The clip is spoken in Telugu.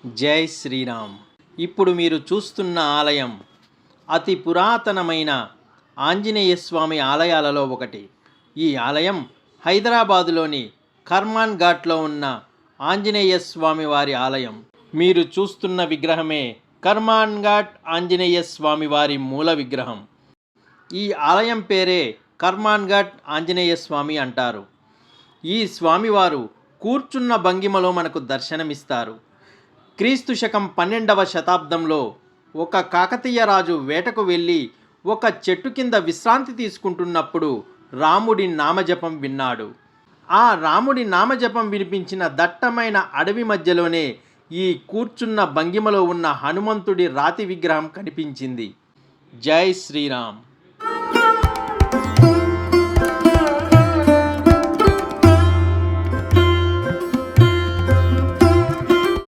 జై శ్రీరామ్. ఇప్పుడు మీరు చూస్తున్న ఆలయం అతి పురాతనమైన ఆంజనేయ స్వామి ఆలయాలలో ఒకటి. ఈ ఆలయం హైదరాబాదులోని కర్మాన్ ఘాట్లో ఉన్న ఆంజనేయ స్వామి వారి ఆలయం. మీరు చూస్తున్న విగ్రహమే కర్మాన్ ఘాట్ ఆంజనేయ స్వామి వారి మూల విగ్రహం. ఈ ఆలయం పేరే కర్మాన్ ఘాట్ ఆంజనేయ స్వామి అంటారు. ఈ స్వామివారు కూర్చున్న భంగిమలో మనకు దర్శనమిస్తారు. క్రీస్తు శకం 12వ శతాబ్దంలో ఒక కాకతీయ రాజు వేటకు వెళ్ళి ఒక చెట్టు కింద విశ్రాంతి తీసుకుంటున్నప్పుడు రాముడి నామజపం విన్నాడు. ఆ రాముడి నామజపం వినిపించిన దట్టమైన అడవి మధ్యలోనే ఈ కూర్చున్న భంగిమలో ఉన్న హనుమంతుడి రాతి విగ్రహం కనిపించింది. జై శ్రీరామ్.